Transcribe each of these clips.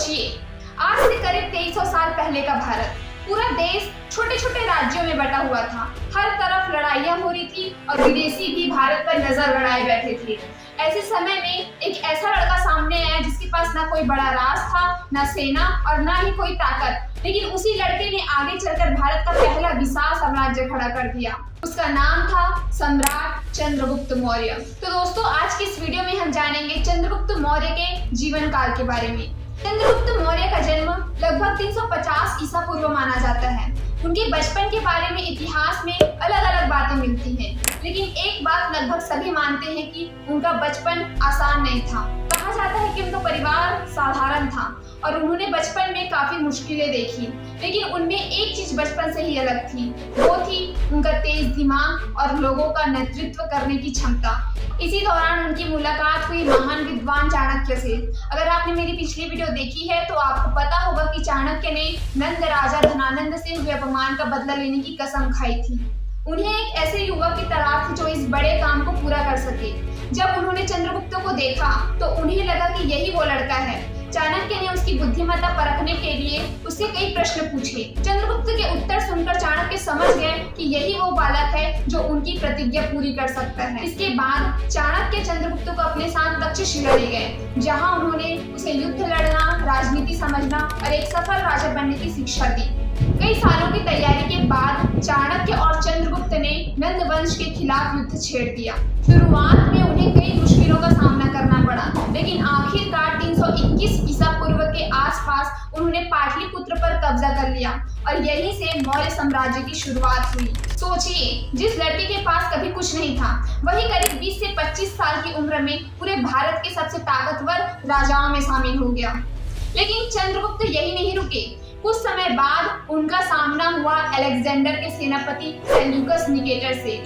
सोचिए, आज से करीब 2300 साल पहले का भारत, पूरा देश छोटे छोटे राज्यों में बटा हुआ था। हर तरफ लड़ाइयां हो रही थी और विदेशी भी भारत पर नजर गड़ाए बैठे थे। ऐसे समय में एक ऐसा लड़का सामने आया जिसके पास ना कोई बड़ा राज था, ना सेना और ना ही कोई ताकत, लेकिन उसी लड़के ने आगे चलकर भारत का पहला विशाल साम्राज्य खड़ा कर दिया। उसका नाम था सम्राट चंद्रगुप्त मौर्य। तो दोस्तों, आज की इस वीडियो में हम जानेंगे चंद्रगुप्त मौर्य के जीवन काल के बारे में। चंद्रगुप्त मौर्य का जन्म लगभग 350 ईसा पूर्व माना जाता है। उनके बचपन के बारे में इतिहास में अलग अलग बातें मिलती हैं, लेकिन एक बात लगभग सभी मानते हैं कि उनका बचपन आसान नहीं था। कहा जाता है कि उनका परिवार साधारण था और उन्होंने बचपन में काफी मुश्किलें देखी, लेकिन उनमें एक चीज बचपन से ही अलग थी, वो थी उनका तेज दिमाग और लोगों का नेतृत्व करने की क्षमता। इसी दौरान उनकी मुलाकात हुई महान विद्वान चाणक्य से। अगर आपने मेरी पिछली वीडियो देखी है तो आपको पता होगा कि चाणक्य ने नंद राजा धनानंद से हुए अपमान का बदला लेने की कसम खाई थी। उन्हें एक ऐसे युवक की तलाश थी जो इस बड़े काम को पूरा कर सके। जब उन्होंने चंद्रगुप्त को देखा तो उन्हें लगा कि यही वो लड़का है। चाणक्य ने उसकी बुद्धिमत्ता परखने के लिए उससे कई प्रश्न पूछे। चंद्रगुप्त के उत्तर सुनकर चाणक्य समझ गए कि यही वो बालक है जो उनकी प्रतिज्ञा पूरी कर सकता है। इसके बाद चाणक्य चंद्रगुप्त को अपने साथ तक्षशिला ले गए, जहां उन्होंने उसे युद्ध लड़ना, राजनीति समझना और एक सफल राजा बनने की शिक्षा दी। कई सालों की तैयारी के बाद चाणक्य और चंद्रगुप्त ने नंद वंश के खिलाफ युद्ध छेड़ दिया। शुरुआत में उन्हें कई मुश्किलों का सामना करना पड़ा, लेकिन आखिरकार 321 ईसा पूर्व के आसपास उन्होंने पाटलिपुत्र पर कब्जा कर लिया और यहीं से मौर्य साम्राज्य की शुरुआत हुई। सोचिए, जिस लड़के के पास कभी कुछ नहीं था, वही करीब 20 से 25 साल की उम्र में पूरे भारत के सबसे ताकतवर राजाओं में शामिल हो गया। लेकिन चंद्रगुप्त यही नहीं रुके। कुछ समय बाद उनका सामना हुआ अलेक्जेंडर के सेनापति सेल्यूकस निकेटर से।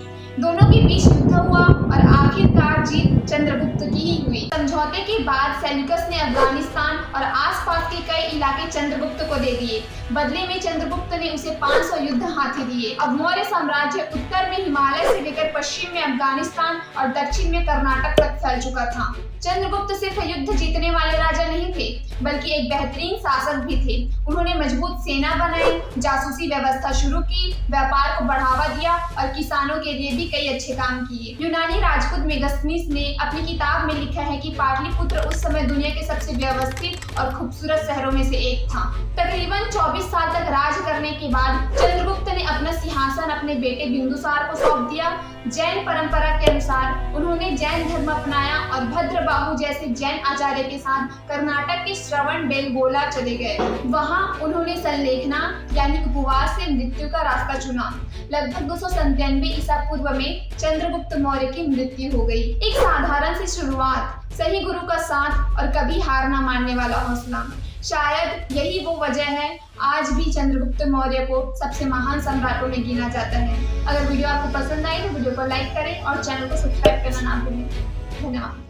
दोनों के बीच युद्ध हुआ और आखिरकार जीत चंद्रगुप्त की ही हुई। समझौते के बाद सेल्यूकस ने अफगानिस्तान और आसपास के कई इलाके चंद्रगुप्त को दे दिए। बदले में चंद्रगुप्त ने उसे 500 युद्ध हाथी दिए। अब मौर्य साम्राज्य उत्तर में हिमालय से लेकर पश्चिम में अफगानिस्तान और दक्षिण में कर्नाटक तक फैल चुका था। चंद्रगुप्त सिर्फ युद्ध जीतने वाले राजा नहीं थे, बल्कि एक बेहतरीन शासक भी थे। उन्होंने मजबूत सेना बनाई, जासूसी व्यवस्था शुरू की, व्यापार को बढ़ावा दिया और किसानों के लिए भी कई अच्छे काम किए। यूनानी राजपूत मेगास्थनीज ने अपनी किताब में लिखा है कि पाटलिपुत्र उस समय दुनिया के सबसे व्यवस्थित और खूबसूरत शहरों में से एक था। तकरीबन 24 साल तक राज करने के बाद चंद्रगुप्त ने अपना सिंहासन अपने बेटे बिंदुसार को सौंप दिया। जैन परंपरा के अनुसार उन्होंने जैन धर्म अपनाया और भद्रबाहु जैसे जैन आचार्य के साथ कर्नाटक के श्रवण बेलगोला चले गए। वहां उन्होंने संलेखना यानी उपवास से मृत्यु का रास्ता चुना। लगभग 297 ईसा पूर्व में चंद्रगुप्त मौर्य की मृत्यु हो गई। एक साधारण सी शुरुआत, सही गुरु का साथ और कभी हार ना मानने वाला हौसला, शायद यही वो वजह है आज भी चंद्रगुप्त मौर्य को सबसे महान सम्राटों में गिना जाता है। अगर वीडियो आपको पसंद आई तो वीडियो को लाइक करें और चैनल को सब्सक्राइब करना ना भूलें। धन्यवाद।